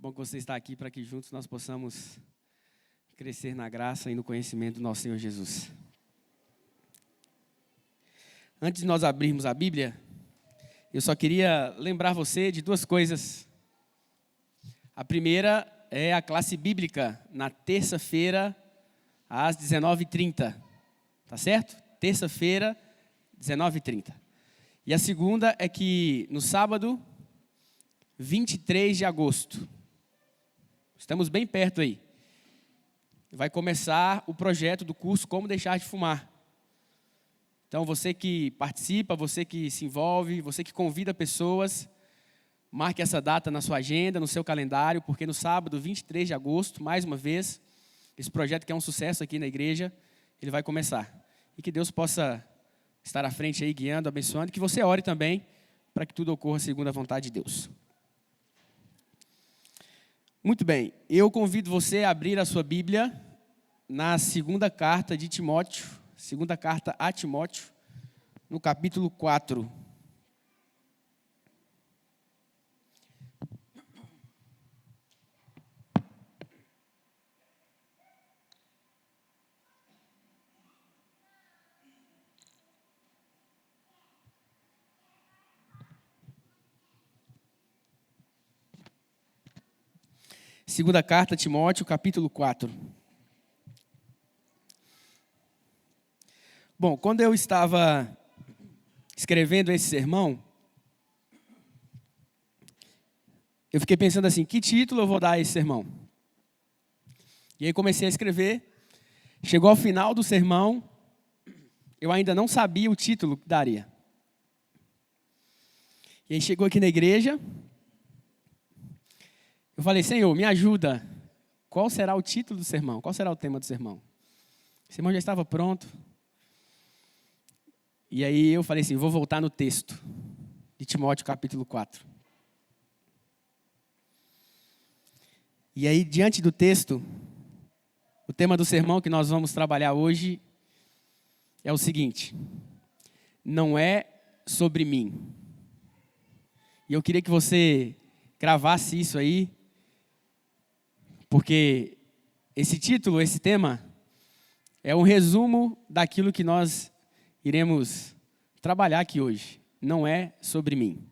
Bom que você está aqui para que juntos nós possamos crescer na graça e no conhecimento do nosso Senhor Jesus. Antes de nós abrirmos a Bíblia, eu só queria lembrar você de duas coisas. A primeira é a classe bíblica, na terça-feira, às 19h30. Tá certo? Terça-feira, 19h30. E a segunda é que no sábado, 23 de agosto, estamos bem perto aí, vai começar o projeto do curso Como Deixar de Fumar. Então, você que participa, você que se envolve, você que convida pessoas, marque essa data na sua agenda, no seu calendário, porque no sábado, 23 de agosto, mais uma vez, esse projeto que é um sucesso aqui na igreja, ele vai começar. E que Deus possa estar à frente aí, guiando, abençoando, e que você ore também para que tudo ocorra segundo a vontade de Deus. Muito bem, eu convido você a abrir a sua Bíblia na segunda carta de Timóteo, segunda carta a Timóteo, no capítulo 4. Segunda carta a Timóteo, capítulo 4. Bom, quando eu estava escrevendo esse sermão, eu fiquei pensando assim, que título eu vou dar a esse sermão? E aí comecei a escrever, chegou ao final do sermão, eu ainda não sabia o título que daria. E aí chegou aqui na igreja, eu falei, Senhor, me ajuda, qual será o título do sermão? Qual será o tema do sermão? O sermão já estava pronto. E aí eu falei assim, vou voltar no texto de Timóteo capítulo 4. E aí, diante do texto, o tema do sermão que nós vamos trabalhar hoje é o seguinte: não é sobre mim. E eu queria que você cravasse isso aí, porque esse título, esse tema, é um resumo daquilo que nós iremos trabalhar aqui hoje. Não é sobre mim.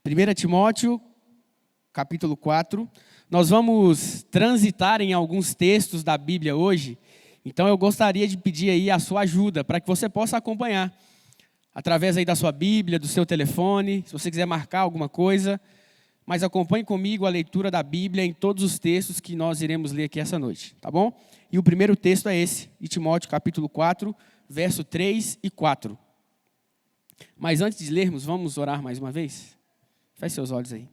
1 Timóteo, capítulo 4. Nós vamos transitar em alguns textos da Bíblia hoje. Então eu gostaria de pedir aí a sua ajuda, para que você possa acompanhar. Através aí da sua Bíblia, do seu telefone, se você quiser marcar alguma coisa. Mas acompanhe comigo a leitura da Bíblia em todos os textos que nós iremos ler aqui essa noite, tá bom? E o primeiro texto é esse, de Timóteo, capítulo 4, verso 3 e 4. Mas antes de lermos, vamos orar mais uma vez? Feche seus olhos aí.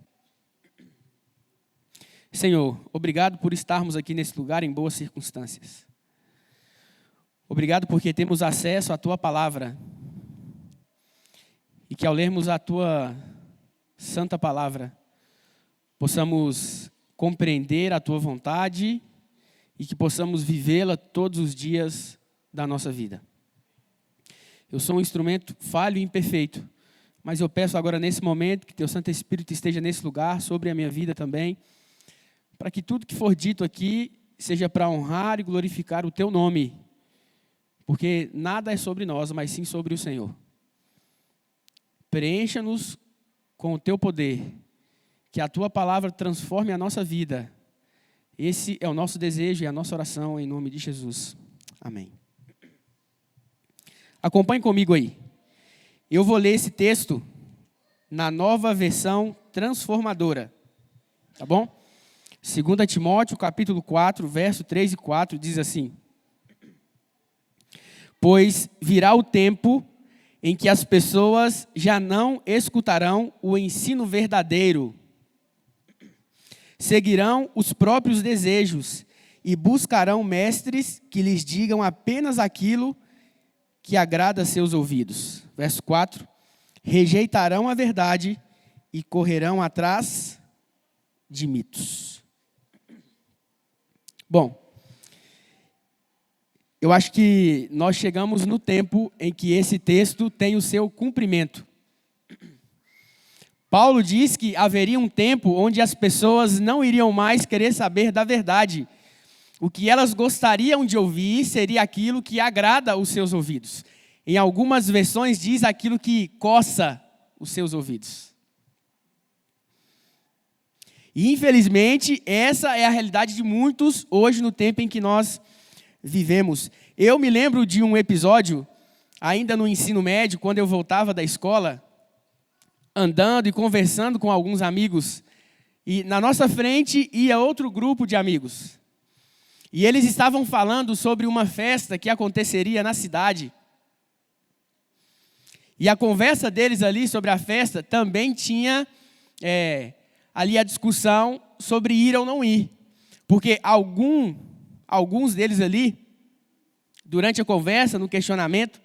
Senhor, obrigado por estarmos aqui nesse lugar em boas circunstâncias. Obrigado porque temos acesso à Tua palavra. E que ao lermos a Tua santa palavra, possamos compreender a Tua vontade e que possamos vivê-la todos os dias da nossa vida. Eu sou um instrumento falho e imperfeito, mas eu peço agora nesse momento que Teu Santo Espírito esteja nesse lugar, sobre a minha vida também, para que tudo que for dito aqui seja para honrar e glorificar o Teu nome, porque nada é sobre nós, mas sim sobre o Senhor. Preencha-nos com o Teu poder, que a Tua palavra transforme a nossa vida. Esse é o nosso desejo e a nossa oração em nome de Jesus. Amém. Acompanhe comigo aí. Eu vou ler esse texto na nova versão transformadora. Tá bom? 2 Timóteo, capítulo 4, verso 3 e 4, diz assim: pois virá o tempo em que as pessoas já não escutarão o ensino verdadeiro, seguirão os próprios desejos e buscarão mestres que lhes digam apenas aquilo que agrada a seus ouvidos. Verso 4. Rejeitarão a verdade e correrão atrás de mitos. Bom, eu acho que nós chegamos no tempo em que esse texto tem o seu cumprimento. Paulo diz que haveria um tempo onde as pessoas não iriam mais querer saber da verdade. O que elas gostariam de ouvir seria aquilo que agrada os seus ouvidos. Em algumas versões diz aquilo que coça os seus ouvidos. E infelizmente essa é a realidade de muitos hoje no tempo em que nós vivemos. Eu me lembro de um episódio, ainda no ensino médio, quando eu voltava da escola, andando e conversando com alguns amigos, e na nossa frente ia outro grupo de amigos. E eles estavam falando sobre uma festa que aconteceria na cidade. E a conversa deles ali sobre a festa também tinha ali a discussão sobre ir ou não ir. Porque alguns deles ali, durante a conversa, no questionamento,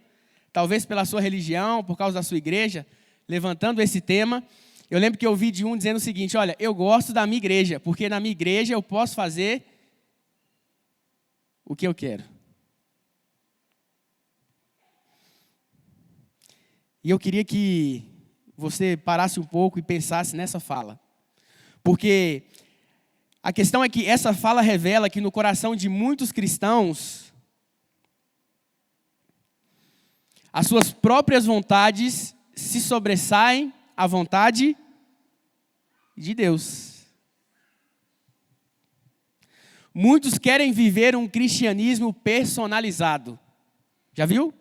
talvez pela sua religião, por causa da sua igreja, levantando esse tema, eu lembro que eu ouvi de um dizendo o seguinte: olha, eu gosto da minha igreja, porque na minha igreja eu posso fazer o que eu quero. E eu queria que você parasse um pouco e pensasse nessa fala. Porque a questão é que essa fala revela que no coração de muitos cristãos, as suas próprias vontades se sobressaem à vontade de Deus. Muitos querem viver um cristianismo personalizado. Já viu?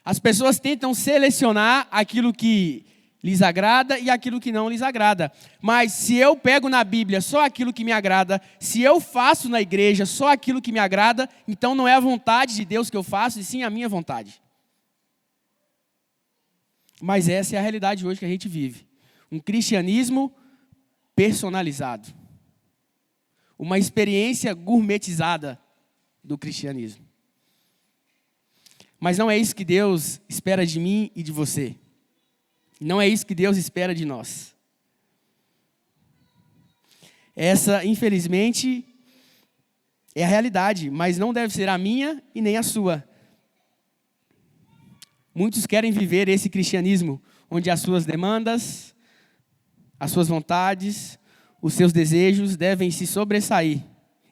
As pessoas tentam selecionar aquilo que lhes agrada e aquilo que não lhes agrada. Mas se eu pego na Bíblia só aquilo que me agrada, se eu faço na igreja só aquilo que me agrada, então não é a vontade de Deus que eu faço, e sim a minha vontade. Mas essa é a realidade hoje que a gente vive. Um cristianismo personalizado. Uma experiência gourmetizada do cristianismo. Mas não é isso que Deus espera de mim e de você. Não é isso que Deus espera de nós. Essa, infelizmente, é a realidade, mas não deve ser a minha e nem a sua. Muitos querem viver esse cristianismo, onde as suas demandas, as suas vontades, os seus desejos devem se sobressair,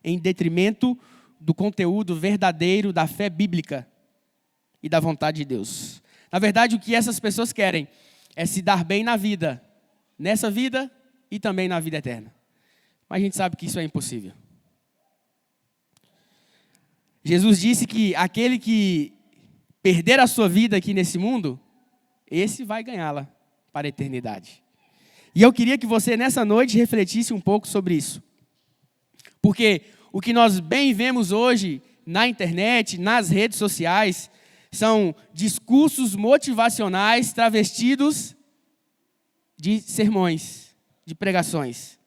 em detrimento do conteúdo verdadeiro da fé bíblica e da vontade de Deus. Na verdade, o que essas pessoas querem é se dar bem na vida, nessa vida e também na vida eterna. Mas a gente sabe que isso é impossível. Jesus disse que aquele que perder a sua vida aqui nesse mundo, esse vai ganhá-la para a eternidade. E eu queria que você, nessa noite, refletisse um pouco sobre isso. Porque o que nós bem vemos hoje na internet, nas redes sociais, são discursos motivacionais travestidos de sermões, de pregações.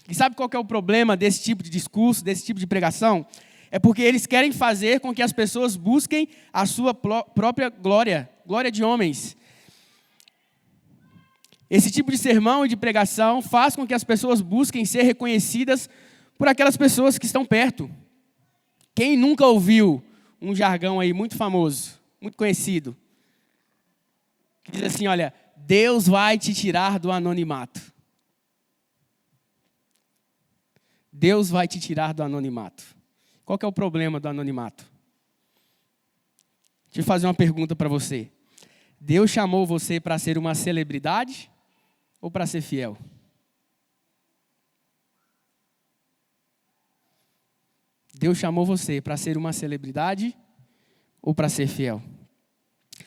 E sabe qual que é o problema desse tipo de discurso, desse tipo de pregação? É porque eles querem fazer com que as pessoas busquem a sua própria glória, glória de homens. Esse tipo de sermão e de pregação faz com que as pessoas busquem ser reconhecidas por aquelas pessoas que estão perto. Quem nunca ouviu um jargão aí muito famoso, muito conhecido, que diz assim, olha, Deus vai te tirar do anonimato. Deus vai te tirar do anonimato. Qual que é o problema do anonimato? Deixa eu fazer uma pergunta para você. Deus chamou você para ser uma celebridade ou para ser fiel? Deus chamou você para ser uma celebridade ou para ser fiel?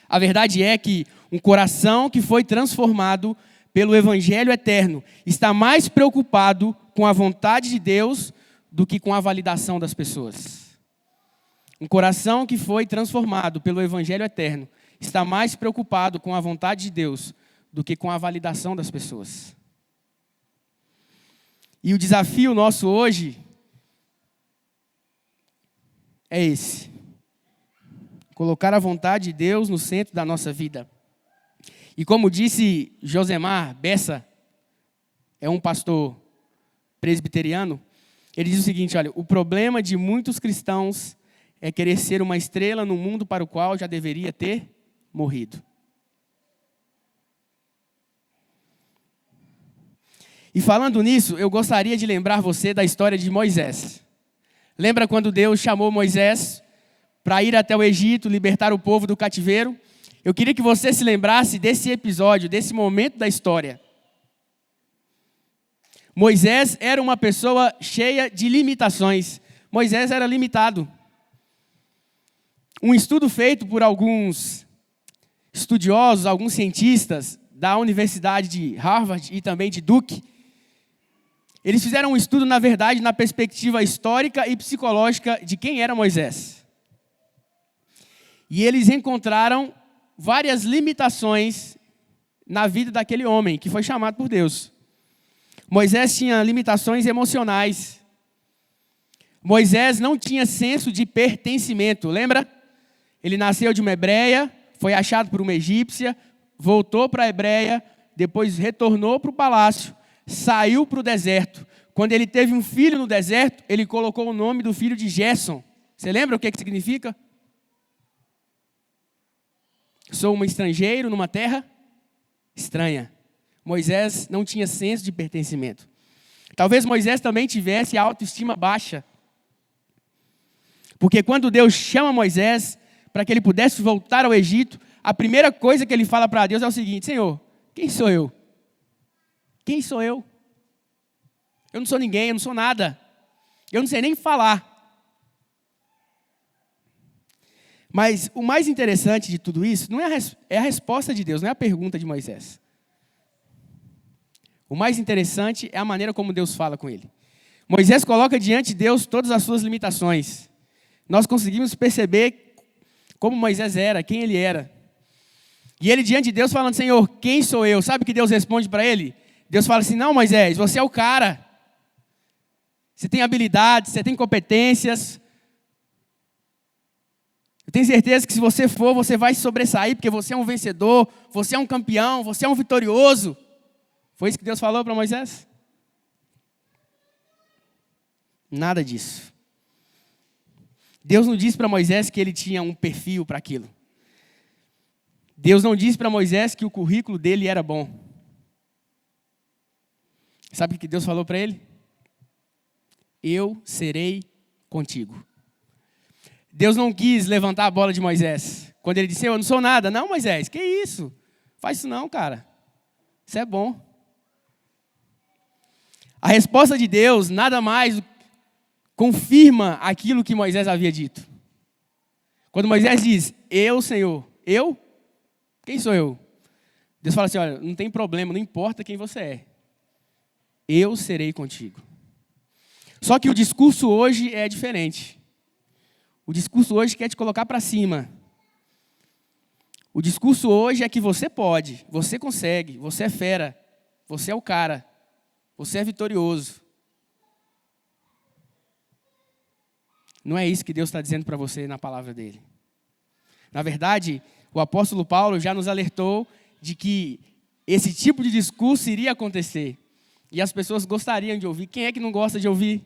A verdade é que um coração que foi transformado pelo Evangelho eterno está mais preocupado com a vontade de Deus do que com a validação das pessoas. Um coração que foi transformado pelo Evangelho eterno está mais preocupado com a vontade de Deus do que com a validação das pessoas. E o desafio nosso hoje é esse: colocar a vontade de Deus no centro da nossa vida. E como disse Josemar Bessa, é um pastor presbiteriano, ele diz o seguinte, olha, o problema de muitos cristãos é querer ser uma estrela no mundo para o qual já deveria ter morrido. E falando nisso, eu gostaria de lembrar você da história de Moisés. Lembra quando Deus chamou Moisés para ir até o Egito, libertar o povo do cativeiro? Eu queria que você se lembrasse desse episódio, desse momento da história. Moisés era uma pessoa cheia de limitações. Moisés era limitado. Um estudo feito por alguns estudiosos, alguns cientistas da Universidade de Harvard e também de Duke, eles fizeram um estudo, na verdade, na perspectiva histórica e psicológica de quem era Moisés. E eles encontraram várias limitações na vida daquele homem que foi chamado por Deus. Moisés tinha limitações emocionais. Moisés não tinha senso de pertencimento, lembra? Ele nasceu de uma hebreia, foi achado por uma egípcia, voltou para a hebreia, depois retornou para o palácio, saiu para o deserto. Quando ele teve um filho no deserto, ele colocou o nome do filho de Gerson. Você lembra o que significa? Sou um estrangeiro numa terra estranha. Moisés não tinha senso de pertencimento. Talvez Moisés também tivesse a autoestima baixa. Porque quando Deus chama Moisés para que ele pudesse voltar ao Egito, a primeira coisa que ele fala para Deus é o seguinte: Senhor, quem sou eu? Quem sou eu? Eu não sou ninguém, eu não sou nada. Eu não sei nem falar. Mas o mais interessante de tudo isso não é a resposta de Deus, não é a pergunta de Moisés. O mais interessante é a maneira como Deus fala com ele. Moisés coloca diante de Deus todas as suas limitações. Nós conseguimos perceber como Moisés era, quem ele era. E ele diante de Deus falando: Senhor, quem sou eu? Sabe o que Deus responde para ele? Deus fala assim: não, Moisés, você é o cara. Você tem habilidades, você tem competências. Eu tenho certeza que se você for, você vai se sobressair, porque você é um vencedor, você é um campeão, você é um vitorioso. Foi isso que Deus falou para Moisés? Nada disso. Deus não disse para Moisés que ele tinha um perfil para aquilo. Deus não disse para Moisés que o currículo dele era bom. Sabe o que Deus falou para ele? Eu serei contigo. Deus não quis levantar a bola de Moisés. Quando ele disse: eu não sou nada. Não, Moisés, que isso? Faz isso não, cara. Isso é bom. A resposta de Deus nada mais confirma aquilo que Moisés havia dito. Quando Moisés diz: eu, Senhor, eu? Quem sou eu? Deus fala assim: olha, não tem problema, não importa quem você é. Eu serei contigo. Só que o discurso hoje é diferente. O discurso hoje quer te colocar para cima. O discurso hoje é que você pode, você consegue, você é fera, você é o cara, você é vitorioso. Não é isso que Deus está dizendo para você na palavra dele. Na verdade, o apóstolo Paulo já nos alertou de que esse tipo de discurso iria acontecer. E as pessoas gostariam de ouvir. Quem é que não gosta de ouvir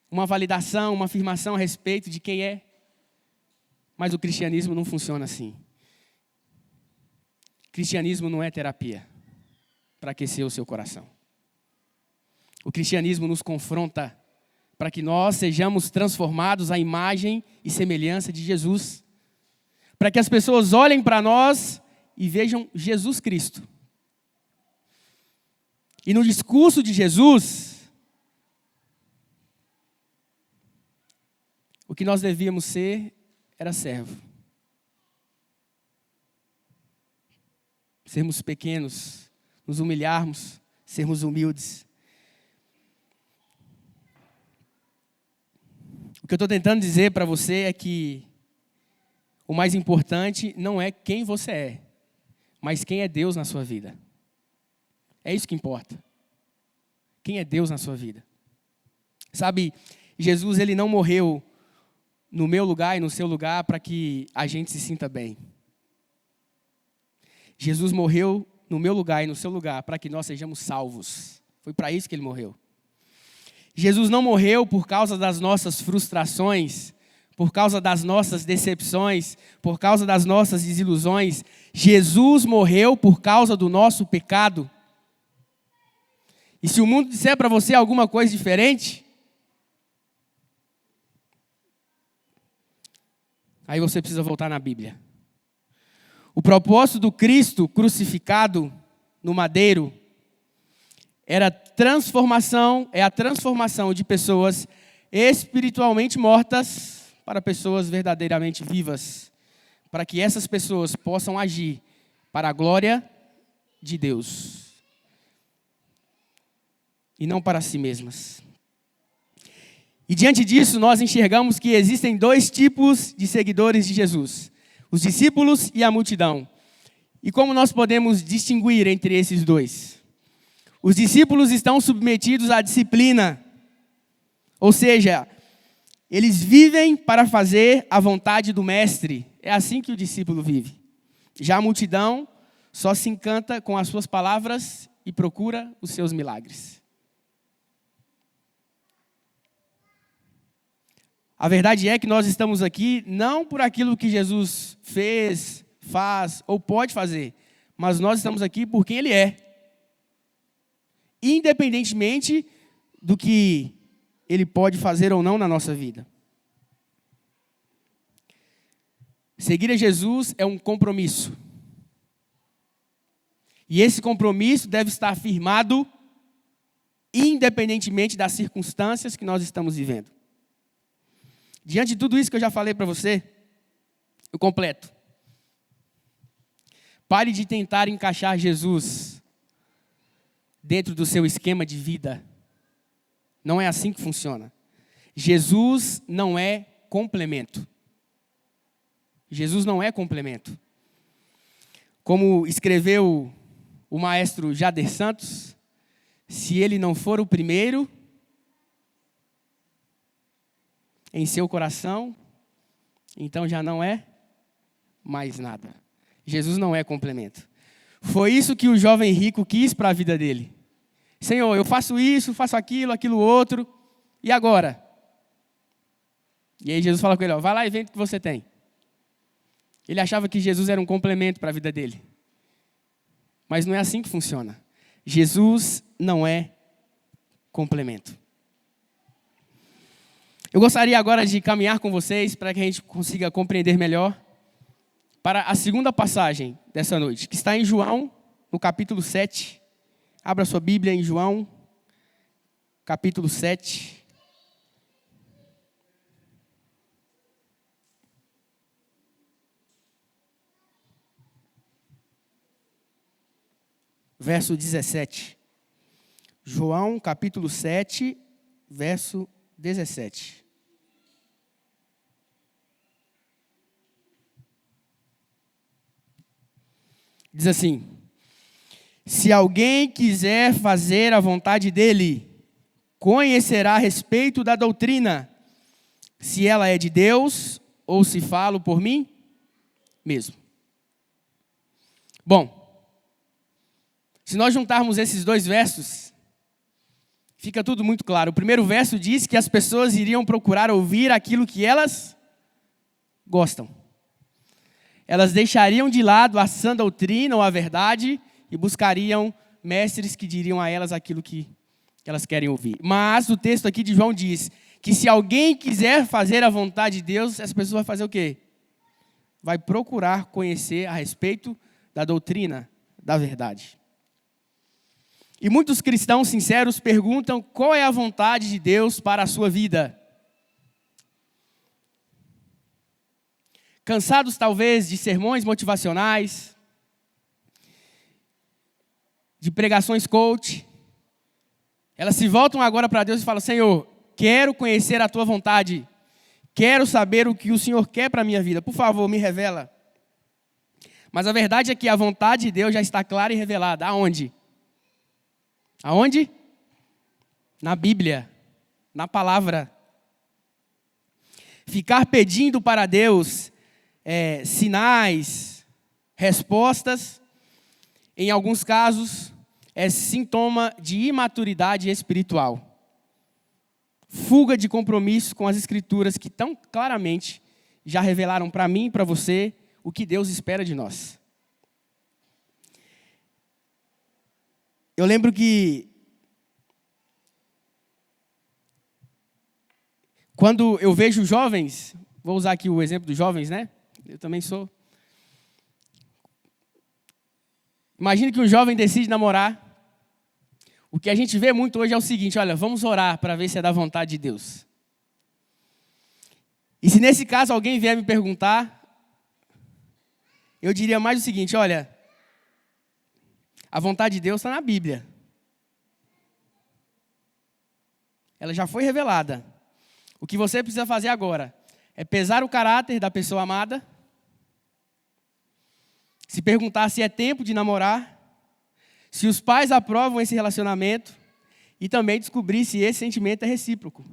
uma validação, uma afirmação a respeito de quem é? Mas o cristianismo não funciona assim. Cristianismo não é terapia para aquecer o seu coração. O cristianismo nos confronta para que nós sejamos transformados à imagem e semelhança de Jesus. Para que as pessoas olhem para nós e vejam Jesus Cristo. E no discurso de Jesus, o que nós devíamos ser era servo. Sermos pequenos, nos humilharmos, sermos humildes. O que eu estou tentando dizer para você é que o mais importante não é quem você é, mas quem é Deus na sua vida. É isso que importa. Quem é Deus na sua vida? Sabe, Jesus ele não morreu no meu lugar e no seu lugar para que a gente se sinta bem. Jesus morreu no meu lugar e no seu lugar para que nós sejamos salvos. Foi para isso que ele morreu. Jesus não morreu por causa das nossas frustrações, por causa das nossas decepções, por causa das nossas desilusões. Jesus morreu por causa do nosso pecado. E se o mundo disser para você alguma coisa diferente, aí você precisa voltar na Bíblia. O propósito do Cristo crucificado no madeiro é a transformação de pessoas espiritualmente mortas para pessoas verdadeiramente vivas, para que essas pessoas possam agir para a glória de Deus e não para si mesmas. E diante disso, nós enxergamos que existem dois tipos de seguidores de Jesus: os discípulos e a multidão. E como nós podemos distinguir entre esses dois? Os discípulos estão submetidos à disciplina, ou seja, eles vivem para fazer a vontade do mestre. É assim que o discípulo vive. Já a multidão só se encanta com as suas palavras e procura os seus milagres. A verdade é que nós estamos aqui não por aquilo que Jesus fez, faz ou pode fazer, mas nós estamos aqui por quem Ele é. Independentemente do que Ele pode fazer ou não na nossa vida. Seguir a Jesus é um compromisso. E esse compromisso deve estar firmado independentemente das circunstâncias que nós estamos vivendo. Diante de tudo isso que eu já falei para você, eu completo. Pare de tentar encaixar Jesus dentro do seu esquema de vida. Não é assim que funciona. Jesus não é complemento. Jesus não é complemento. Como escreveu o maestro Jader Santos, se ele não for o primeiro em seu coração, então já não é mais nada. Jesus não é complemento. Foi isso que o jovem rico quis para a vida dele. Senhor, eu faço isso, faço aquilo, aquilo outro, e agora? E aí Jesus fala com ele, vai lá e vende o que você tem. Ele achava que Jesus era um complemento para a vida dele. Mas não é assim que funciona. Jesus não é complemento. Eu gostaria agora de caminhar com vocês para que a gente consiga compreender melhor para a segunda passagem dessa noite, que está em João, no capítulo 7. Abra sua Bíblia em João, capítulo 7. Verso 17. João, capítulo 7, verso 17. Diz assim: se alguém quiser fazer a vontade dele, conhecerá a respeito da doutrina, se ela é de Deus ou se falo por mim mesmo. Bom, se nós juntarmos esses dois versos, fica tudo muito claro. O primeiro verso diz que as pessoas iriam procurar ouvir aquilo que elas gostam. Elas deixariam de lado a sã doutrina ou a verdade e buscariam mestres que diriam a elas aquilo que elas querem ouvir. Mas o texto aqui de João diz que se alguém quiser fazer a vontade de Deus, essa pessoa vai fazer o quê? Vai procurar conhecer a respeito da doutrina, da verdade. E muitos cristãos sinceros perguntam qual é a vontade de Deus para a sua vida. Cansados talvez de sermões motivacionais, de pregações coach, elas se voltam agora para Deus e falam: Senhor, quero conhecer a tua vontade, quero saber o que o Senhor quer para a minha vida, por favor, me revela. Mas a verdade é que a vontade de Deus já está clara e revelada. Aonde? Aonde? Na Bíblia, na palavra. Ficar pedindo para Deus sinais, respostas, em alguns casos, é sintoma de imaturidade espiritual. Fuga de compromisso com as Escrituras que tão claramente já revelaram para mim e para você o que Deus espera de nós. Eu lembro que Quando eu vejo jovens, vou usar aqui o exemplo dos jovens, né? Eu também sou. Imagina que um jovem decide namorar. O que a gente vê muito hoje é o seguinte: olha, vamos orar para ver se é da vontade de Deus. E se nesse caso alguém vier me perguntar, eu diria mais o seguinte: olha, a vontade de Deus está na Bíblia. Ela já foi revelada. O que você precisa fazer agora é pesar o caráter da pessoa amada, se perguntar se é tempo de namorar, se os pais aprovam esse relacionamento e também descobrir se esse sentimento é recíproco.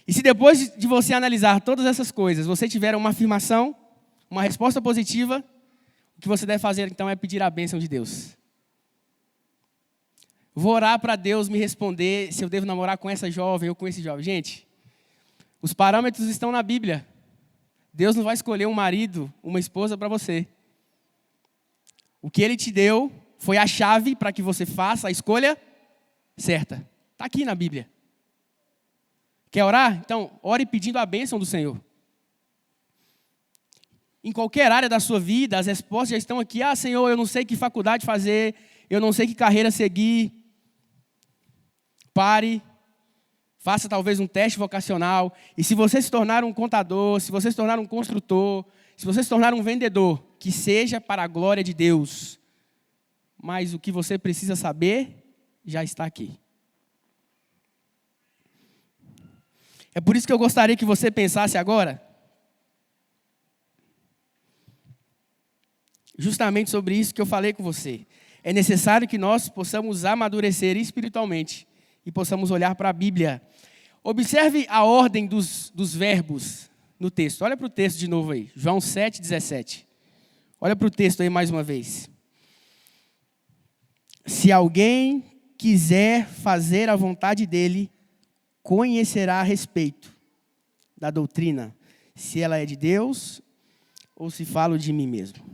E se depois de você analisar todas essas coisas, você tiver uma afirmação, uma resposta positiva, o que você deve fazer então é pedir a bênção de Deus. Vou orar para Deus me responder se eu devo namorar com essa jovem ou com esse jovem. Gente, os parâmetros estão na Bíblia. Deus não vai escolher um marido, uma esposa para você. O que Ele te deu foi a chave para que você faça a escolha certa. Está aqui na Bíblia. Quer orar? Então, ore pedindo a bênção do Senhor. Em qualquer área da sua vida, as respostas já estão aqui. Ah, Senhor, eu não sei que faculdade fazer, eu não sei que carreira seguir. Pare, faça talvez um teste vocacional. E se você se tornar um contador, se você se tornar um construtor, se você se tornar um vendedor, que seja para a glória de Deus. Mas o que você precisa saber já está aqui. É por isso que eu gostaria que você pensasse agora justamente sobre isso que eu falei com você. É necessário que nós possamos amadurecer espiritualmente e possamos olhar para a Bíblia. Observe a ordem dos verbos no texto. Olha para o texto de novo aí, João 7,17. Olha para o texto aí mais uma vez. Se alguém quiser fazer a vontade dele, conhecerá a respeito da doutrina, se ela é de Deus ou se falo de mim mesmo.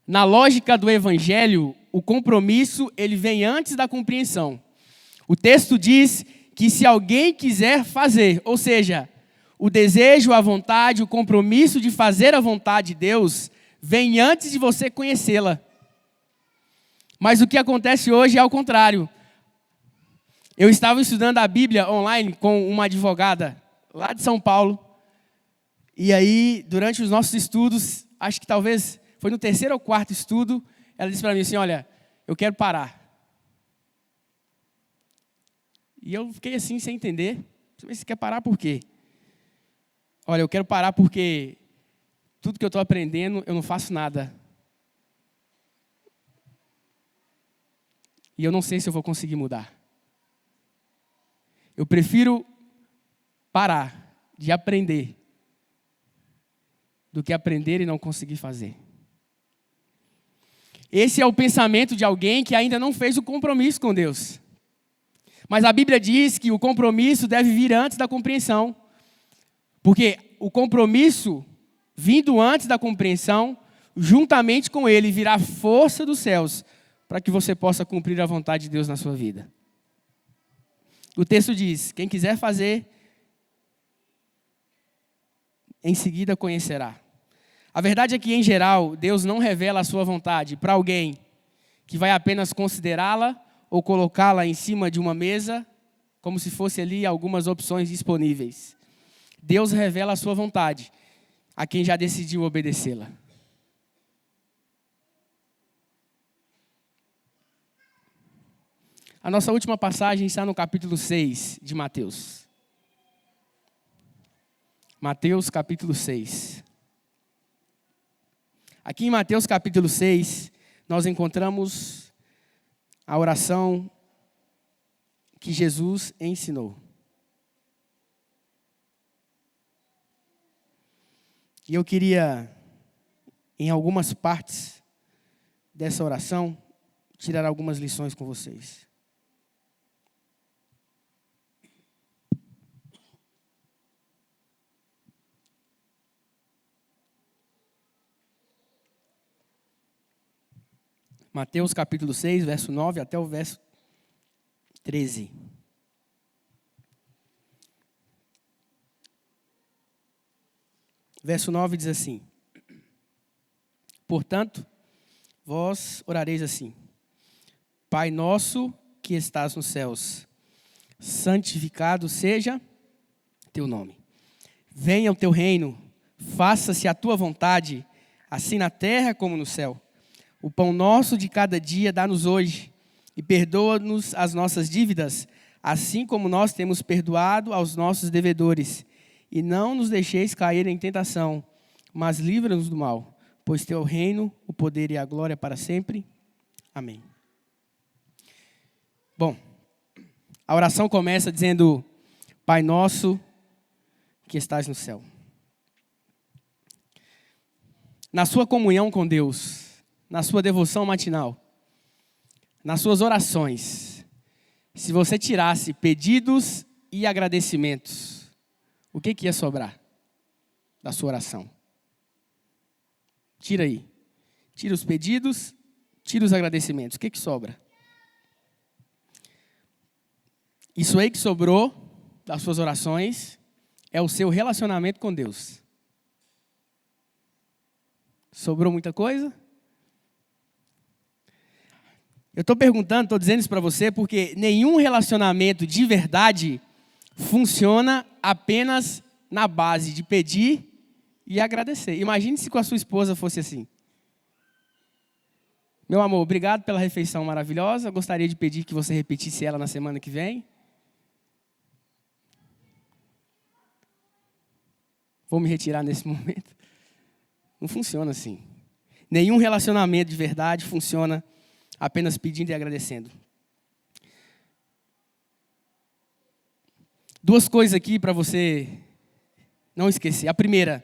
Na lógica do Evangelho, o compromisso ele vem antes da compreensão. O texto diz que se alguém quiser fazer, ou seja, o desejo, a vontade, o compromisso de fazer a vontade de Deus, vem antes de você conhecê-la. Mas o que acontece hoje é ao contrário. Eu estava estudando a Bíblia online com uma advogada lá de São Paulo. E aí, durante os nossos estudos, acho que talvez foi no terceiro ou quarto estudo, ela disse para mim assim, olha, eu quero parar. E eu fiquei assim, sem entender. Mas você quer parar por quê? Olha, eu quero parar porque tudo que eu estou aprendendo, eu não faço nada. E eu não sei se eu vou conseguir mudar. Eu prefiro parar de aprender do que aprender e não conseguir fazer. Esse é o pensamento de alguém que ainda não fez o compromisso com Deus. Mas a Bíblia diz que o compromisso deve vir antes da compreensão. Porque o compromisso, vindo antes da compreensão, juntamente com ele virá a força dos céus para que você possa cumprir a vontade de Deus na sua vida. O texto diz, quem quiser fazer, em seguida conhecerá. A verdade é que, em geral, Deus não revela a sua vontade para alguém que vai apenas considerá-la ou colocá-la em cima de uma mesa, como se fosse ali algumas opções disponíveis. Deus revela a sua vontade a quem já decidiu obedecê-la. A nossa última passagem está no capítulo 6 de Mateus. Mateus capítulo 6. Aqui em Mateus capítulo 6, nós encontramos a oração que Jesus ensinou. E eu queria, em algumas partes dessa oração, tirar algumas lições com vocês. Mateus capítulo 6, verso 9 até o verso 13. Verso 9 diz assim: portanto, vós orareis assim: Pai nosso que estás nos céus, santificado seja teu nome. Venha o teu reino, faça-se a tua vontade, assim na terra como no céu. O pão nosso de cada dia dá-nos hoje, e perdoa-nos as nossas dívidas, assim como nós temos perdoado aos nossos devedores. E não nos deixeis cair em tentação, mas livra-nos do mal, pois teu é o reino, o poder e a glória para sempre. Amém. Bom, a oração começa dizendo: Pai nosso que estás no céu. Na sua comunhão com Deus, na sua devoção matinal, nas suas orações, se você tirasse pedidos e agradecimentos, o que ia sobrar da sua oração? Tira aí. Tira os pedidos, tira os agradecimentos. O que sobra? Isso aí que sobrou das suas orações é o seu relacionamento com Deus. Sobrou muita coisa? Eu estou perguntando, estou dizendo isso para você, porque nenhum relacionamento de verdade funciona apenas na base de pedir e agradecer. Imagine se com a sua esposa fosse assim. Meu amor, obrigado pela refeição maravilhosa. Gostaria de pedir que você repetisse ela na semana que vem. Vou me retirar nesse momento. Não funciona assim. Nenhum relacionamento de verdade funciona apenas pedindo e agradecendo. Duas coisas aqui para você não esquecer. A primeira,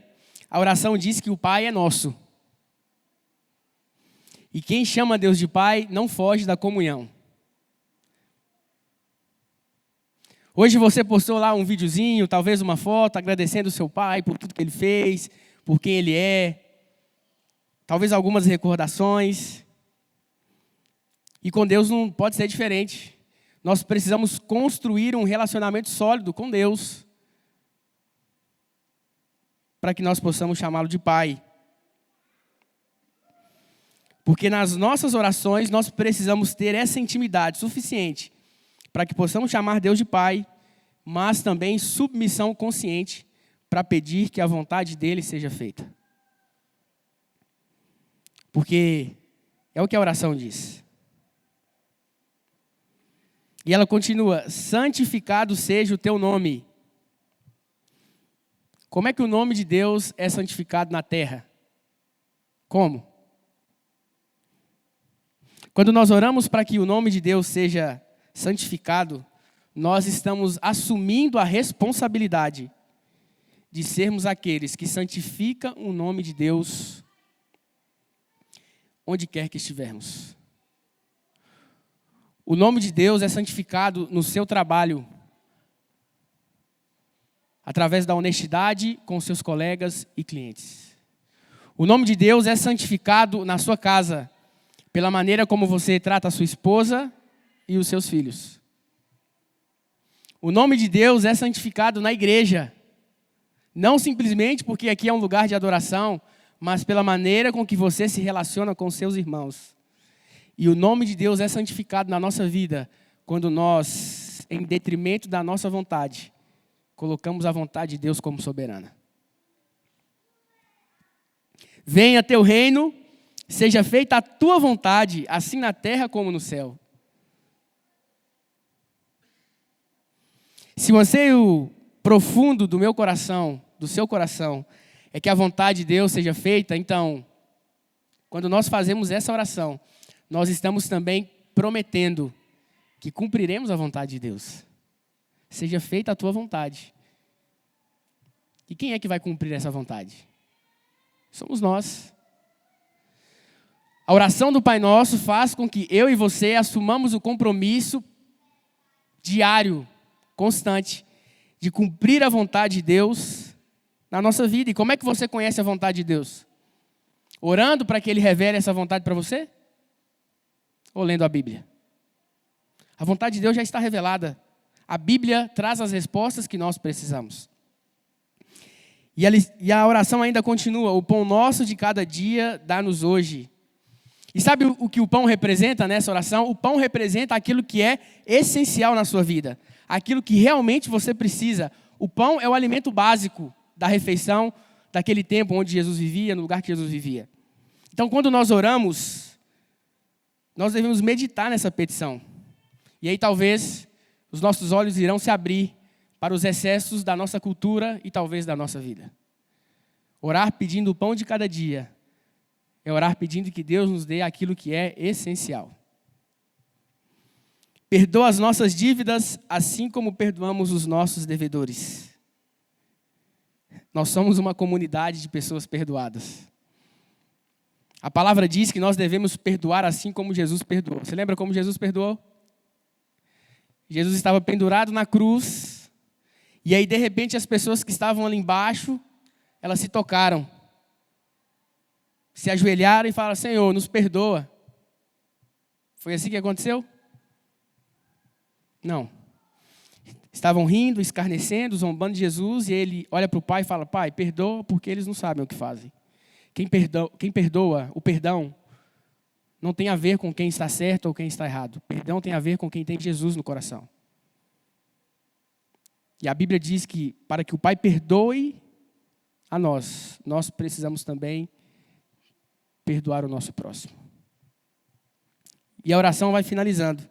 a oração diz que o Pai é nosso. E quem chama Deus de Pai não foge da comunhão. Hoje você postou lá um videozinho, talvez uma foto, agradecendo o seu pai por tudo que ele fez, por quem ele é. Talvez algumas recordações. E com Deus não pode ser diferente. Nós precisamos construir um relacionamento sólido com Deus para que nós possamos chamá-lo de Pai. Porque nas nossas orações nós precisamos ter essa intimidade suficiente para que possamos chamar Deus de Pai, mas também submissão consciente para pedir que a vontade dele seja feita. Porque é o que a oração diz. E ela continua: santificado seja o teu nome. Como é que o nome de Deus é santificado na terra? Como? Quando nós oramos para que o nome de Deus seja santificado, nós estamos assumindo a responsabilidade de sermos aqueles que santificam o nome de Deus onde quer que estivermos. O nome de Deus é santificado no seu trabalho, através da honestidade com seus colegas e clientes. O nome de Deus é santificado na sua casa, pela maneira como você trata a sua esposa e os seus filhos. O nome de Deus é santificado na igreja, não simplesmente porque aqui é um lugar de adoração, mas pela maneira com que você se relaciona com seus irmãos. E o nome de Deus é santificado na nossa vida quando nós, em detrimento da nossa vontade, colocamos a vontade de Deus como soberana. Venha teu reino, seja feita a tua vontade, assim na terra como no céu. Se o anseio profundo do meu coração, do seu coração, é que a vontade de Deus seja feita, então, quando nós fazemos essa oração, nós estamos também prometendo que cumpriremos a vontade de Deus. Seja feita a tua vontade. E quem é que vai cumprir essa vontade? Somos nós. A oração do Pai Nosso faz com que eu e você assumamos o compromisso diário, constante, de cumprir a vontade de Deus na nossa vida. E como é que você conhece a vontade de Deus? Orando para que Ele revele essa vontade para você? Ou lendo a Bíblia? A vontade de Deus já está revelada. A Bíblia traz as respostas que nós precisamos. E a oração ainda continua: o pão nosso de cada dia dá-nos hoje. E sabe o que o pão representa nessa oração? O pão representa aquilo que é essencial na sua vida, aquilo que realmente você precisa. O pão é o alimento básico da refeição, daquele tempo onde Jesus vivia, no lugar que Jesus vivia. Então, quando nós oramos, nós devemos meditar nessa petição. E aí talvez os nossos olhos irão se abrir para os excessos da nossa cultura e talvez da nossa vida. Orar pedindo o pão de cada dia é orar pedindo que Deus nos dê aquilo que é essencial. Perdoa as nossas dívidas, assim como perdoamos os nossos devedores. Nós somos uma comunidade de pessoas perdoadas. A palavra diz que nós devemos perdoar assim como Jesus perdoou. Você lembra como Jesus perdoou? Jesus estava pendurado na cruz, e aí de repente as pessoas que estavam ali embaixo, elas se tocaram, se ajoelharam e falaram: Senhor, nos perdoa. Foi assim que aconteceu? Não. Estavam rindo, escarnecendo, zombando de Jesus, e ele olha para o Pai e fala: Pai, perdoa porque eles não sabem o que fazem. Quem perdoa, o perdão, não tem a ver com quem está certo ou quem está errado. Perdão tem a ver com quem tem Jesus no coração. E a Bíblia diz que para que o Pai perdoe a nós, nós precisamos também perdoar o nosso próximo. E a oração vai finalizando: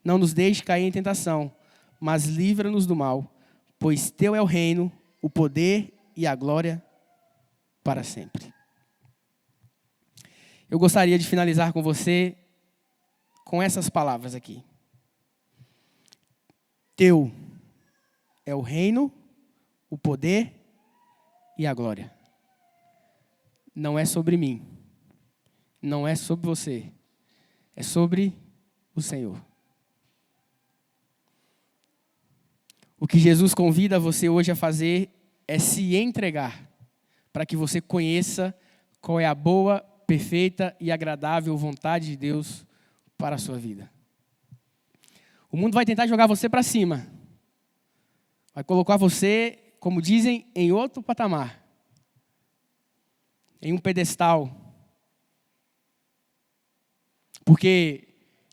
não nos deixe cair em tentação, mas livra-nos do mal, pois teu é o reino, o poder e a glória para sempre. Eu gostaria de finalizar com você com essas palavras aqui. Teu é o reino, o poder e a glória. Não é sobre mim, não é sobre você, é sobre o Senhor. O que Jesus convida você hoje a fazer é se entregar, para que você conheça qual é a boa, perfeita e agradável vontade de Deus para a sua vida. O mundo vai tentar jogar você para cima. Vai colocar você, como dizem, em outro patamar. Em um pedestal. Porque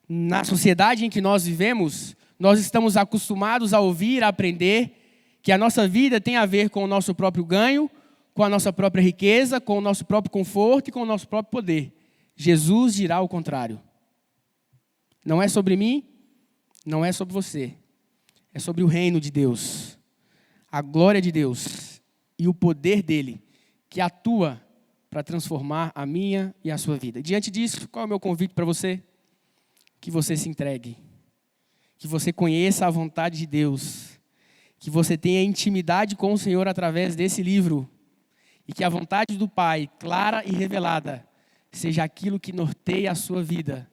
na sociedade em que nós vivemos, nós estamos acostumados a ouvir, a aprender que a nossa vida tem a ver com o nosso próprio ganho, com a nossa própria riqueza, com o nosso próprio conforto e com o nosso próprio poder. Jesus dirá o contrário. Não é sobre mim, não é sobre você. É sobre o reino de Deus, a glória de Deus e o poder dele, que atua para transformar a minha e a sua vida. Diante disso, qual é o meu convite para você? Que você se entregue, que você conheça a vontade de Deus, que você tenha intimidade com o Senhor através desse livro, e que a vontade do Pai, clara e revelada, seja aquilo que norteia a sua vida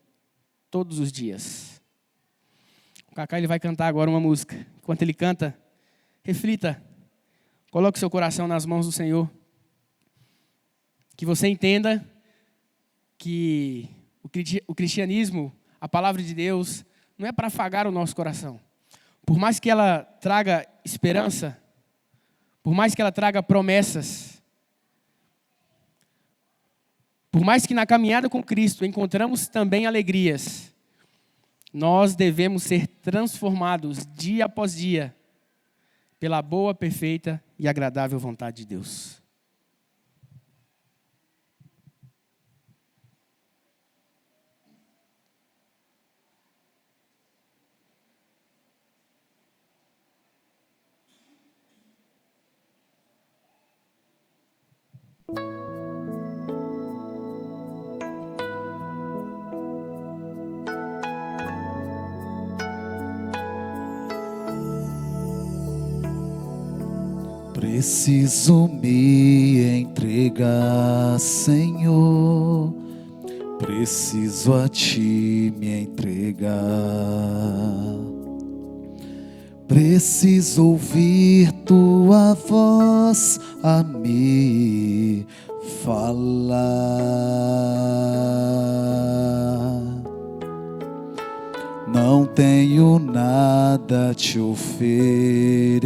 todos os dias. O Cacá ele vai cantar agora uma música. Enquanto ele canta, reflita, coloque seu coração nas mãos do Senhor. Que você entenda que o cristianismo, a palavra de Deus, não é para afagar o nosso coração. Por mais que ela traga esperança, por mais que ela traga promessas, por mais que na caminhada com Cristo encontramos também alegrias, nós devemos ser transformados dia após dia pela boa, perfeita e agradável vontade de Deus. Preciso me entregar, Senhor. Preciso a Ti me entregar. Preciso ouvir Tua voz a me falar. Não tenho nada a te oferecer,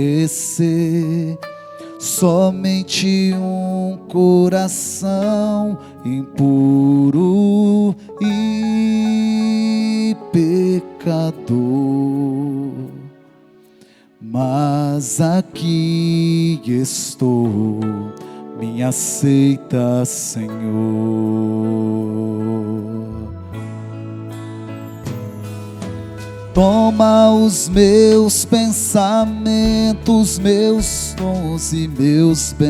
somente um coração impuro e pecador. Mas aqui estou, me aceita, Senhor. Toma os meus pensamentos, meus dons e meus bens.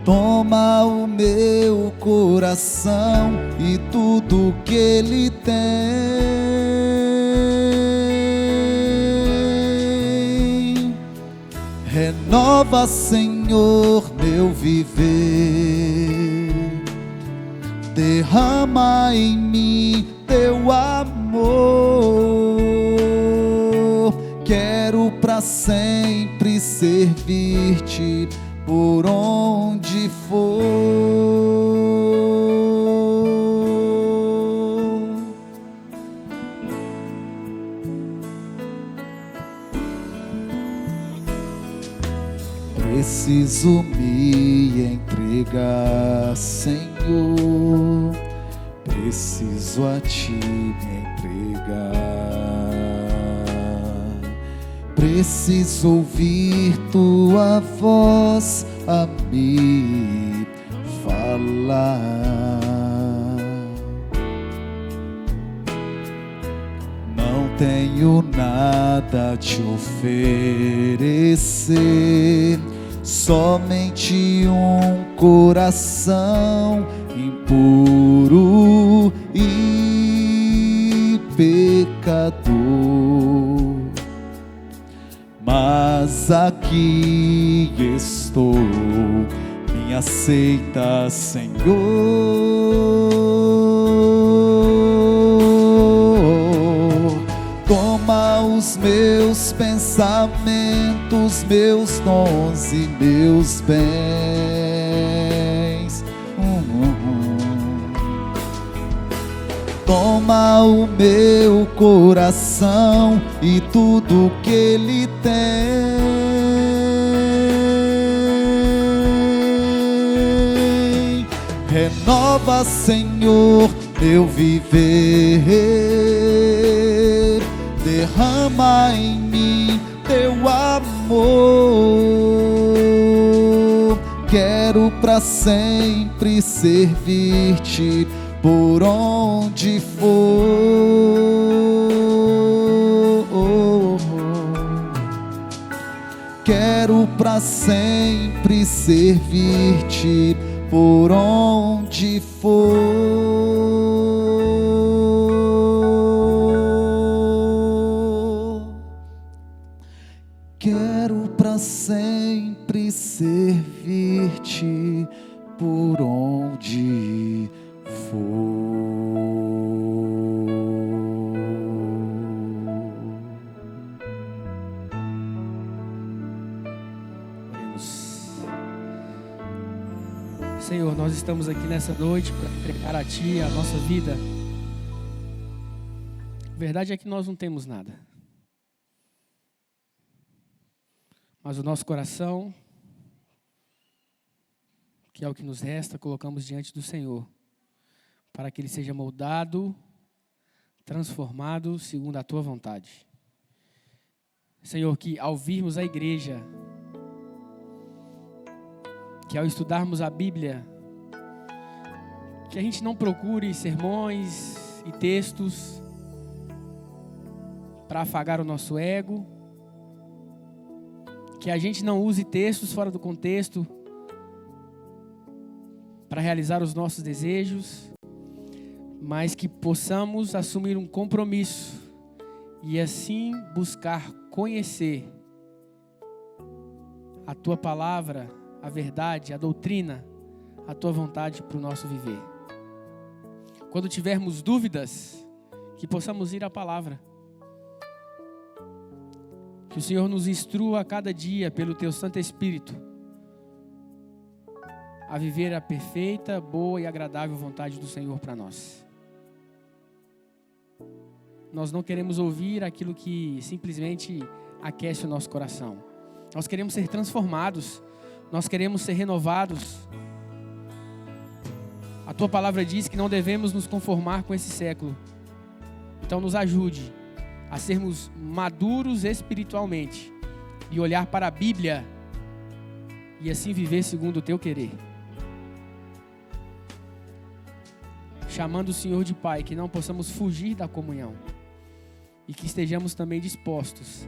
Toma o meu coração e tudo que ele tem. Renova, Senhor, meu viver. Derrama em mim teu amor. Quero pra sempre servir-te por onde for. Preciso me entregar, Senhor. Preciso a ti me entregar. Preciso ouvir tua voz a me falar. Não tenho nada a te oferecer, somente um coração impuro e pecador. Mas aqui estou, me aceita, Senhor. Toma os meus pensamentos, meus dons e meus bens. Toma o meu coração e tudo que ele tem. Renova, Senhor, meu viver. Derrama em mim teu amor. Quero pra sempre servir-te por onde for. Quero pra sempre servir-te por onde for. Quero pra sempre servir-te por onde for. Senhor, nós estamos aqui nessa noite para entregar a Ti a nossa vida. A verdade é que nós não temos nada, mas o nosso coração, que é o que nos resta, colocamos diante do Senhor, para que Ele seja moldado, transformado segundo a Tua vontade. Senhor, que ao virmos a igreja, que ao estudarmos a Bíblia, que a gente não procure sermões e textos para afagar o nosso ego, que a gente não use textos fora do contexto para realizar os nossos desejos, mas que possamos assumir um compromisso e assim buscar conhecer a Tua palavra, a verdade, a doutrina, a Tua vontade para o nosso viver. Quando tivermos dúvidas, que possamos ir à palavra. Que o Senhor nos instrua a cada dia pelo Teu Santo Espírito a viver a perfeita, boa e agradável vontade do Senhor para nós. nós não queremos ouvir aquilo que simplesmente aquece o nosso coração. Nós queremos ser transformados, nós queremos ser renovados. A tua palavra diz que não devemos nos conformar com esse século. Então nos ajude a sermos maduros espiritualmente e olhar para a Bíblia e assim viver segundo o teu querer. Chamando o Senhor de Pai, que não possamos fugir da comunhão e que estejamos também dispostos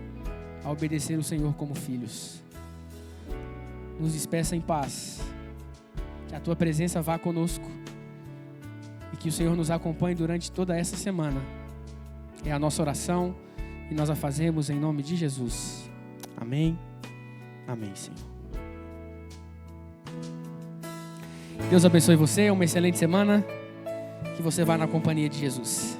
a obedecer o Senhor como filhos. Nos despeça em paz, que a tua presença vá conosco e que o Senhor nos acompanhe durante toda essa semana. É a nossa oração e nós a fazemos em nome de Jesus. Amém. Amém, Senhor. Deus abençoe você, uma excelente semana. Que você vá na companhia de Jesus.